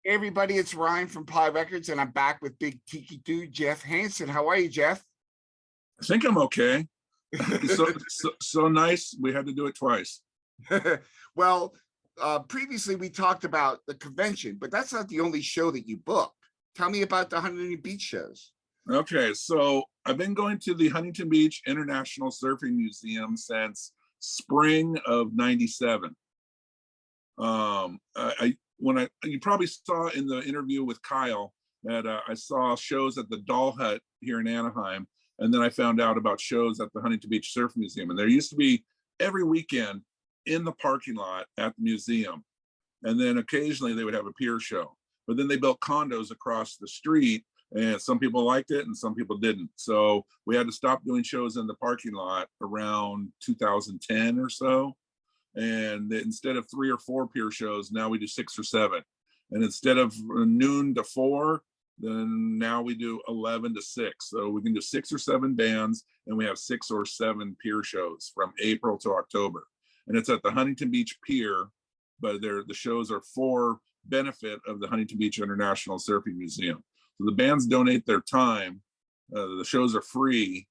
Hey everybody, it's Ryan from Pie Records, and I'm back with Big Tiki Dude, Jeff Hanson. How are you, Jeff? I think I'm okay. So nice. We had to do it twice. Well, previously we talked about the convention, but that's not the only show that you booked. Tell me about the Huntington Beach shows. Okay, so I've been going to the Huntington Beach International Surfing Museum since spring of '97. I when I you probably saw in the interview with Kyle that I saw shows at the Doll Hut here in Anaheim, and then I found out about shows at the Huntington Beach Surf Museum. And there used to be every weekend in the parking lot at the museum, and then occasionally they would have a pier show. But then they built condos across the street, and some people liked it and some people didn't. So we had to stop doing shows in the parking lot around 2010 or so. And instead of 3 or 4 pier shows, now we do 6 or 7. And instead of noon to 4, then now we do 11 to 6. So we can do 6 or 7 bands, and we have 6 or 7 pier shows from April to October. And it's at the Huntington Beach Pier, but the shows are for benefit of the Huntington Beach International Surfing Museum. So the bands donate their time. The shows are free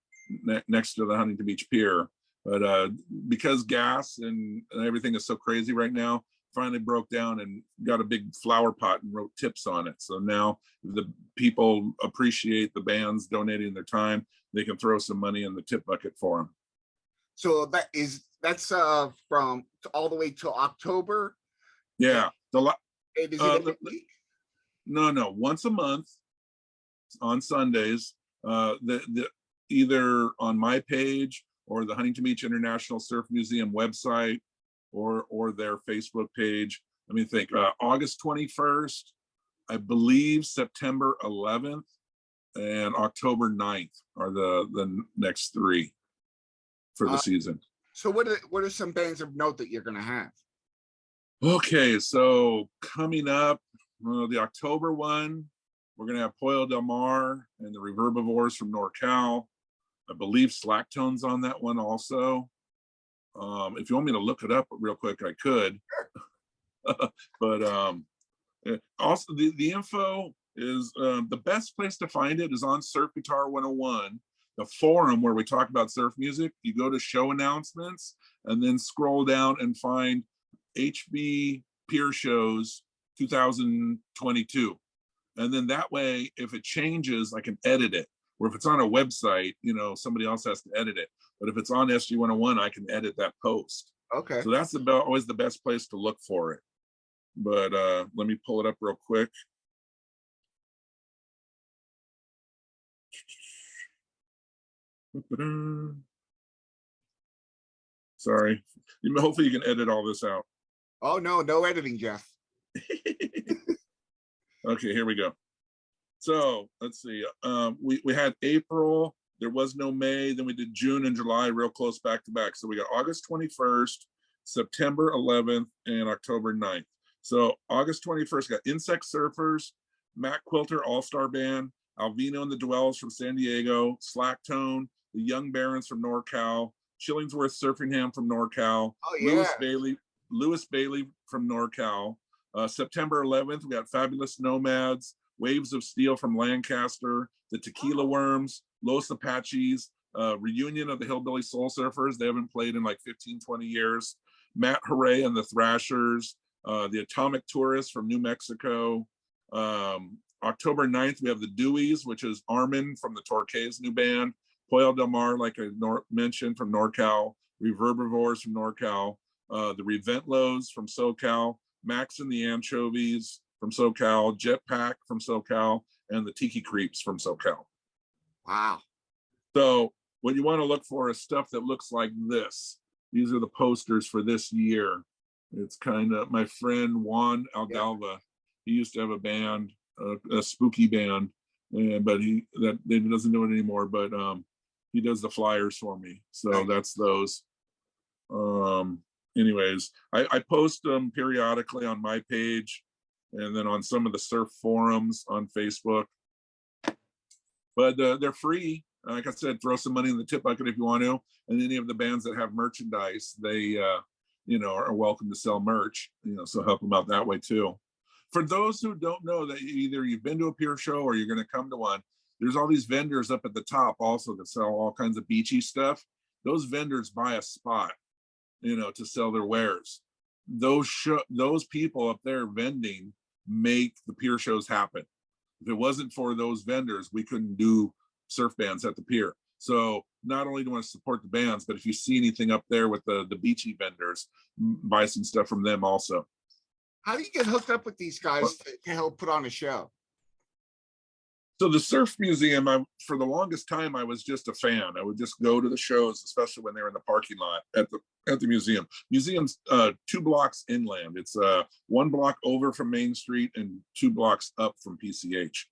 next to the Huntington Beach Pier. But because gas and everything is so crazy right now, finally broke down and got a big flower pot and wrote tips on it. So now the people appreciate the bands donating their time. They can throw some money in the tip bucket for them. So that's from all the way till October. Yeah. And is it every week? No. Once a month on Sundays. Either on my page or the Huntington Beach International Surf Museum website, or their Facebook page. Let me think. August 21st, I believe September 11th, and October 9th are the next 3 for the season. So what are some bands of note that you're going to have? Okay, so coming up, the October one, we're going to have Pollo Del Mar and the Reverbivores from NorCal. I believe Slacktone's on that one also. If you want me to look it up real quick, I could. But also the info is the best place to find it is on Surf Guitar 101, the forum where we talk about surf music. You go to show announcements and then scroll down and find HB Pier Shows 2022. And then that way, if it changes, I can edit it. Or if it's on a website, somebody else has to edit it. But if it's on SG 101, I can edit that post. Okay. So that's always the best place to look for it. But let me pull it up real quick. Sorry. Hopefully you can edit all this out. Oh, no editing, Jeff. Okay, here we go. So let's see. We had April. There was no May. Then we did June and July real close back to back. So we got August 21st, September 11th, and October 9th. So August 21st got Insect Surfers, Matt Quilter All-Star Band, Alvino and the Dwellers from San Diego, Slacktone, the Young Barons from NorCal, Chillingsworth Surfingham from NorCal, Oh, yeah. Lewis Bailey from NorCal. September 11th, we got Fabulous Nomads, Waves of Steel from Lancaster, the Tequila Worms, Los Apaches, reunion of the Hillbilly Soul Surfers. They haven't played in like 15, 20 years. Matt Hooray and the Thrashers, the Atomic Tourists from New Mexico. October 9th, we have the Deweys, which is Armin from the Torquays new band, Pollo Del Mar, like I mentioned, from NorCal, Reverbivores from NorCal, the Reventlows from SoCal, Max and the Anchovies from SoCal, Jetpack from SoCal, and the Tiki Creeps from SoCal. Wow. So what you want to look for is stuff that looks like this. These are the posters for this year. It's kind of my friend Juan Aldalva. Yeah. He used to have a band, a spooky band, but he doesn't do it anymore. But he does the flyers for me. So that's those. Anyways, I post them periodically on my page and then on some of the surf forums on Facebook. But they're free. Like I said, throw some money in the tip bucket if you want to. And any of the bands that have merchandise, they are welcome to sell merch. So help them out that way too. For those who don't know, that either you've been to a pier show or you're going to come to one, there's all these vendors up at the top also that sell all kinds of beachy stuff. Those vendors buy a spot, to sell their wares. Those people up there vending make the pier shows happen. If it wasn't for those vendors, we couldn't do surf bands at the pier. So not only do I want to support the bands, but if you see anything up there with the beachy vendors, buy some stuff from them also. How do you get hooked up with these guys to help put on a show? So the Surf Museum, for the longest time, I was just a fan. I would just go to the shows, especially when they were in the parking lot at the museum. Museum's 2 blocks inland. It's 1 block over from Main Street and 2 blocks up from PCH,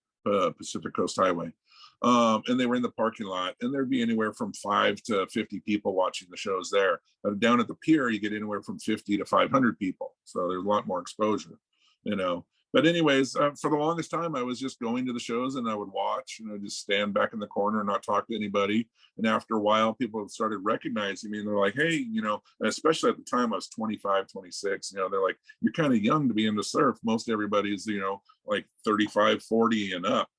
Pacific Coast Highway. And they were in the parking lot, and there'd be anywhere from 5 to 50 people watching the shows there. But down at the pier, you get anywhere from 50 to 500 people. So there's a lot more exposure, But anyways, for the longest time, I was just going to the shows and I would watch, just stand back in the corner and not talk to anybody. And after a while, people started recognizing me and they're like, hey, especially at the time I was 25, 26, they're like, you're kind of young to be into surf. Most everybody's, like 35, 40 and up,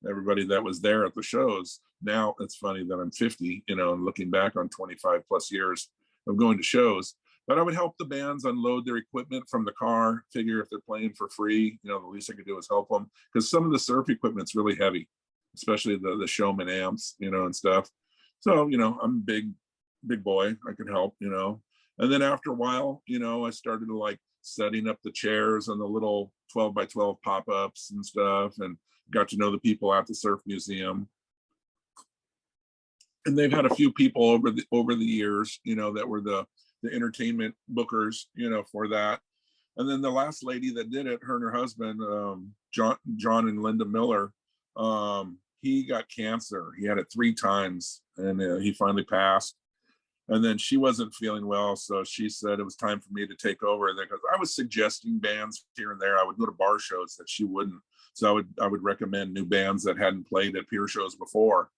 everybody that was there at the shows. Now it's funny that I'm 50, and looking back on 25 plus years of going to shows. But I would help the bands unload their equipment from the car, figure if they're playing for free, the least I could do is help them. Because some of the surf equipment's really heavy, especially the Showman amps, and stuff. So, I'm a big boy, I can help, And then after a while, I started to like setting up the chairs and the little 12 by 12 pop-ups and stuff, and got to know the people at the Surf Museum. And they've had a few people over the years, that were the entertainment bookers, for that. And then the last lady that did it, her and her husband, John and Linda Miller, he got cancer. He had it 3 times, and he finally passed. And then she wasn't feeling well, so she said it was time for me to take over. Because I was suggesting bands here and there. I would go to bar shows that she wouldn't. So I would recommend new bands that hadn't played at pier shows before.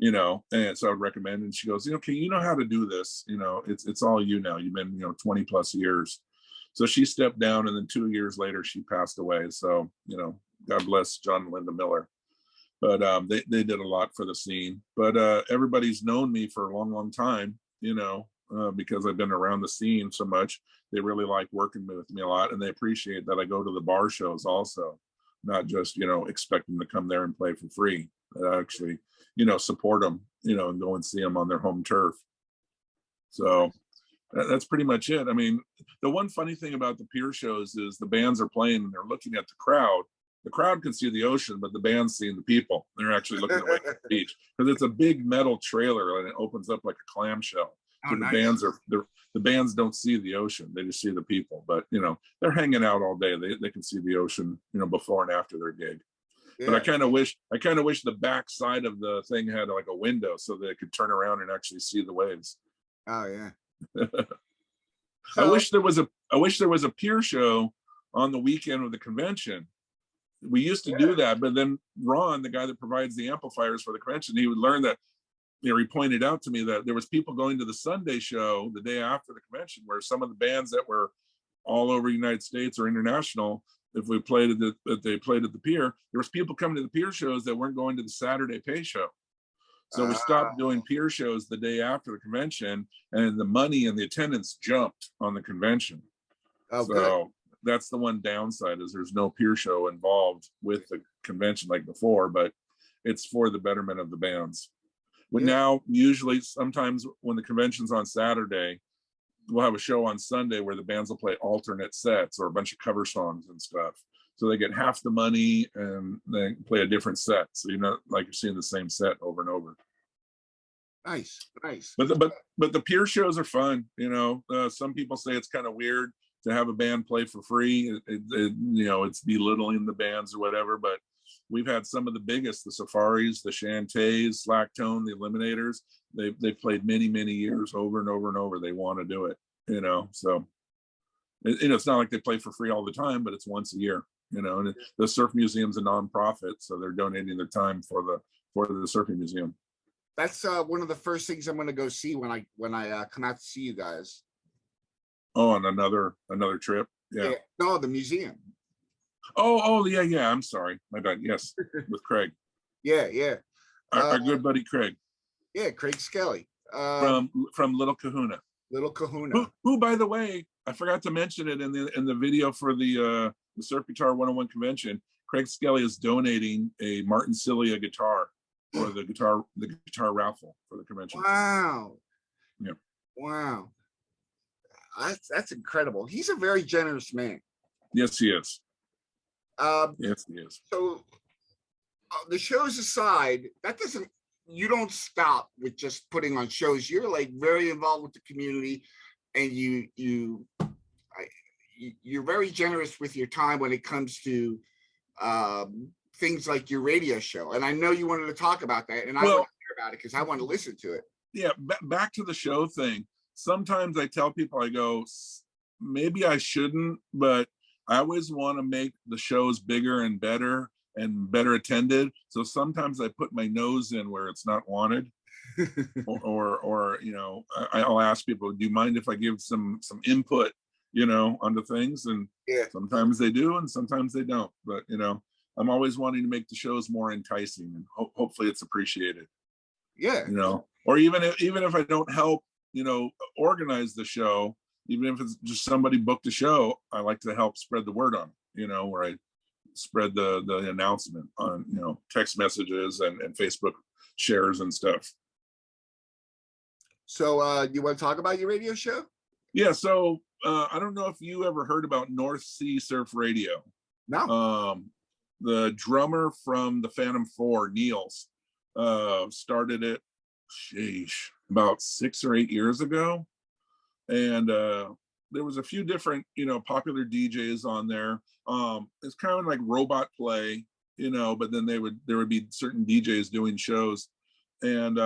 And so I would recommend, and she goes, okay, you know how to do this, it's all you now. You've been, 20 plus years. So she stepped down, and then 2 years later, she passed away. So, God bless John and Linda Miller. But they did a lot for the scene. But everybody's known me for a long, long time, because I've been around the scene so much. They really like working with me a lot, and they appreciate that I go to the bar shows also, not just, expect them to come there and play for free. I actually, support them, and go and see them on their home turf. So that's pretty much it. I mean, the one funny thing about the pier shows is the bands are playing and they're looking at the crowd. The crowd can see the ocean, but the band's seeing the people. They're actually looking away from the beach, because it's a big metal trailer and it opens up like a clamshell. So nice. The bands don't see the ocean; they just see the people. But they're hanging out all day. They can see the ocean, before and after their gig. Yeah. But I kind of wish the back side of the thing had like a window so they could turn around and actually see the waves. Oh yeah. So, I wish there was a pier show on the weekend of the convention. We used to do that, but then Ron, the guy that provides the amplifiers for the convention, he would learn that, he pointed out to me that there was people going to the Sunday show the day after the convention, where some of the bands that were all over the United States or international, if we played they played at the pier, there was people coming to the pier shows that weren't going to the Saturday pay show. So we stopped doing pier shows the day after the convention, and the money and the attendance jumped on the convention. Oh, so good. That's the one downside, is there's no pier show involved with the convention like before, but it's for the betterment of the bands. Now, usually, sometimes when the convention's on Saturday, we'll have a show on Sunday where the bands will play alternate sets or a bunch of cover songs and stuff. So they get half the money and they play a different set. So you're not like you're seeing the same set over and over. Nice. But the pier shows are fun. Some people say it's kind of weird to have a band play for free. It's belittling the bands or whatever. But we've had some of the biggest, the Safaris, the Shantays, Slacktone, the Eliminators. They've played many, many years over and over and over. They want to do it, So it's not like they play for free all the time, but it's once a year. And the Surf Museum's a nonprofit, so they're donating their time for the Surfing Museum. That's one of the first things I'm going to go see when I come out to see you guys. Oh, on another trip. Yeah. No, the museum. Oh, yeah, yeah. I'm sorry. My bad. Yes, with Craig, Yeah, yeah. Uh, our good buddy Craig yeah, Craig Skelly. from Little Kahuna. Little Kahuna. Who, by the way, I forgot to mention it in the video for the Surf Guitar 101 convention. Craig Skelly is donating a Martin Cilia guitar for the guitar raffle for the convention. Wow. Yeah. Wow. That's incredible. He's a very generous man. Yes, he is. Um, Yes, he is. so the shows aside, that doesn't, you don't stop with just putting on shows. You're like very involved with the community, and you're very generous with your time when it comes to things like your radio show. And I know you wanted to talk about that, and I want to hear about it because I want to listen to it. Yeah, back to the show thing. Sometimes I tell people, I go, maybe I shouldn't, but I always want to make the shows bigger and better attended. So sometimes I put my nose in where it's not wanted. or you know, I'll ask people, do you mind if I give some input, you know, onto things? And Yeah. Sometimes they do and sometimes they don't. But you know, I'm always wanting to make the shows more enticing, and hopefully it's appreciated. Yeah. You know, or even if I don't help, you know, organize the show, even if it's just somebody booked a show, I like to help spread the word on it, you know, where I spread the announcement on, you know, text messages and Facebook shares and stuff. So you want to talk about your radio show? Yeah, so I don't know if you ever heard about North Sea Surf Radio. No. The drummer from the Phantom 4, Niels, started it, sheesh, about 6 or 8 years ago. And there was a few different, you know, popular DJs on there. It's kind of like robot play, you know, but then there would be certain DJs doing shows, and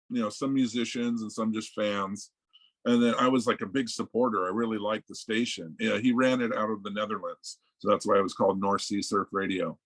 you know, some musicians and some just fans. And then I was like a big supporter. I really liked the station. Yeah, he ran it out of the Netherlands, so that's why it was called North Sea Surf Radio.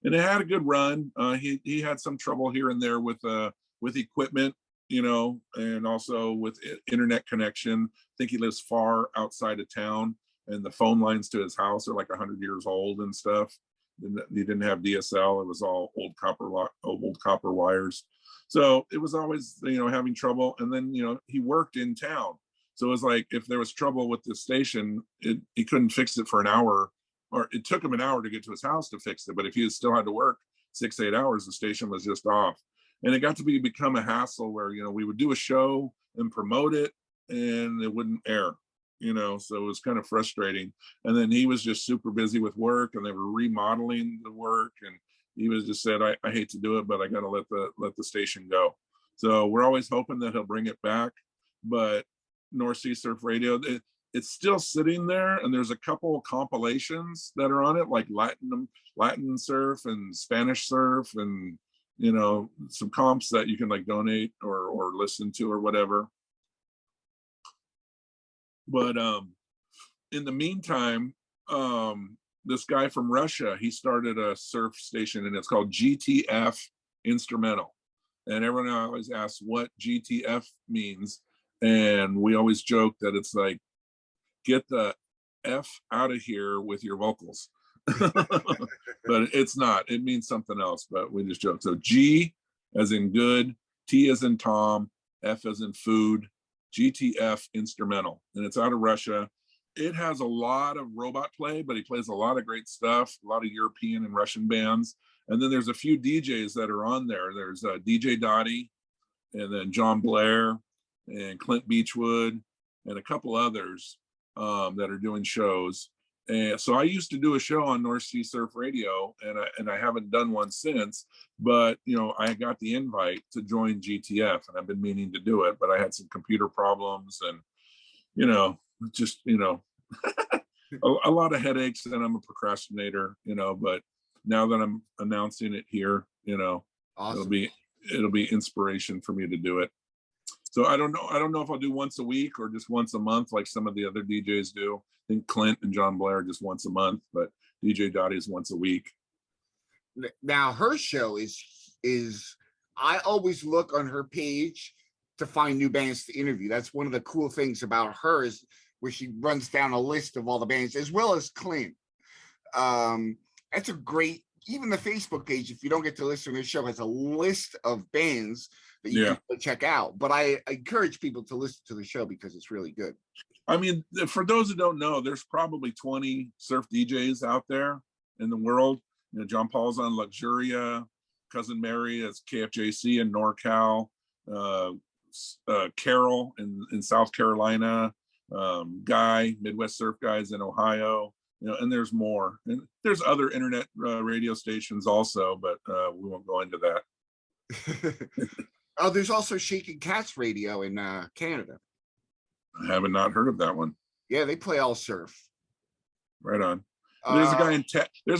And it had a good run. He had some trouble here and there with equipment, you know, and also with internet connection. I think he lives far outside of town, and the phone lines to his house are like 100 years old and stuff. He didn't have DSL. It was all old copper wires. So it was always, you know, having trouble. And then, you know, he worked in town. So it was like, if there was trouble with the station, he couldn't fix it for an hour, or it took him an hour to get to his house to fix it. But if he still had to work 6-8 hours, the station was just off. And it got to become a hassle where, you know, we would do a show and promote it and it wouldn't air, you know, so it was kind of frustrating. And then he was just super busy with work, and they were remodeling the work, and he was just said, I hate to do it, but I got to let the station go. So we're always hoping that he'll bring it back. But North Sea Surf Radio, it's still sitting there, and there's a couple of compilations that are on it, like Latin surf and Spanish surf, and you know, some comps that you can like donate or listen to or whatever. But in the meantime, this guy from Russia, he started a surf station, and it's called GTF Instrumental. And everyone always asks what GTF means. And we always joke that it's like, get the F out of here with your vocals. But it's not, it means something else, but we just joke. So G as in good, T as in Tom, F as in food, GTF Instrumental. And it's out of Russia. It has a lot of robot play, but he plays a lot of great stuff, a lot of European and Russian bands. And then there's a few DJs that are on there. There's DJ Dottie, and then John Blair, and Clint Beechwood, and a couple others that are doing shows. And so I used to do a show on North Sea Surf Radio, and I haven't done one since, but you know, I got the invite to join GTF, and I've been meaning to do it, but I had some computer problems, and you know, just, you know, a lot of headaches, and I'm a procrastinator, you know, but now that I'm announcing it here, you know, awesome. It'll be inspiration for me to do it. So I don't know if I'll do once a week or just once a month like some of the other DJs do. I think Clint and John Blair just once a month, but DJ Dottie is once a week. Now her show is I always look on her page to find new bands to interview. That's one of the cool things about her, is where she runs down a list of all the bands, as well as Clint. That's a great, even the Facebook page, if you don't get to listen to the show, has a list of bands that you Yeah. can check out. But I encourage people to listen to the show because it's really good. I mean, for those who don't know, there's probably 20 surf DJs out there in the world. You know, John Paul's on Luxuria, Cousin Mary is KFJC in NorCal, Carol in South Carolina, Guy, Midwest Surf Guys in Ohio, you know, and there's more. And there's other internet radio stations also, but we won't go into that. Oh, there's also Shaking Cats Radio in Canada. I haven't not heard of that one. Yeah, they play all surf. Right on. There's a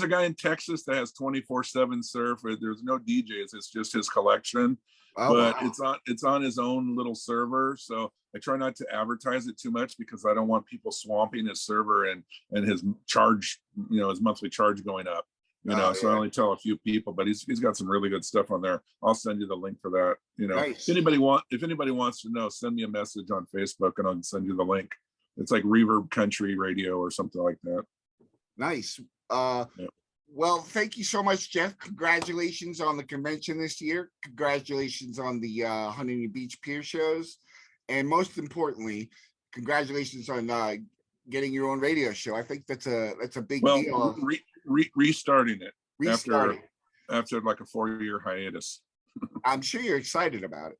guy in Texas that has 24/7 surf. There's no DJs. It's just his collection. Oh, but wow. it's on his own little server. So I try not to advertise it too much because I don't want people swamping his server and his charge, you know, his monthly charge going up. You know, so I only tell a few people, but he's got some really good stuff on there. I'll send you the link for that. You know, Nice. if anybody wants to know, send me a message on Facebook and I'll send you the link. It's like Reverb Country Radio or something like that. Nice. Yeah. Well, thank you so much, Jeff. Congratulations on the convention this year. Congratulations on the Huntington Beach Pier shows. And most importantly, congratulations on getting your own radio show. I think that's a big deal. Restarting it Restarting. after like a 4-year hiatus. I'm sure you're excited about it.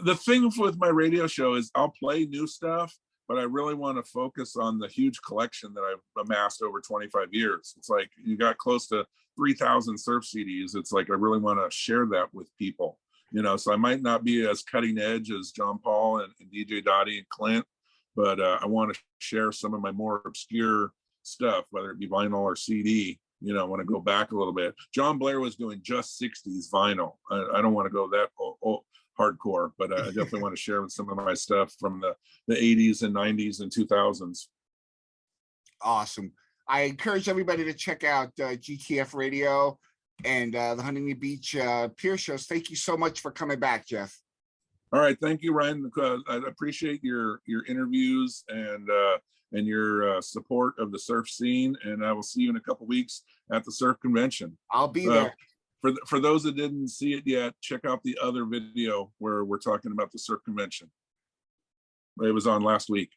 The thing with my radio show is I'll play new stuff, but I really want to focus on the huge collection that I've amassed over 25 years. It's like you got close to 3,000 surf CDs. It's like I really want to share that with people, you know. So I might not be as cutting edge as John Paul and DJ Dottie and Clint, but I want to share some of my more obscure stuff, whether it be vinyl or CD. You know, I want to go back a little bit. John Blair was doing just 60s vinyl. I don't want to go that hardcore, but I definitely want to share with some of my stuff from the 80s and 90s and 2000s. Awesome. I encourage everybody to check out GTF Radio and the Huntington Beach Pier shows. Thank you so much for coming back, Jeff. All right, thank you, Ryan. I appreciate your interviews and your support of the surf scene. And I will see you in a couple weeks at the surf convention. I'll be there. For those that didn't see it yet, check out the other video where we're talking about the surf convention. It was on last week.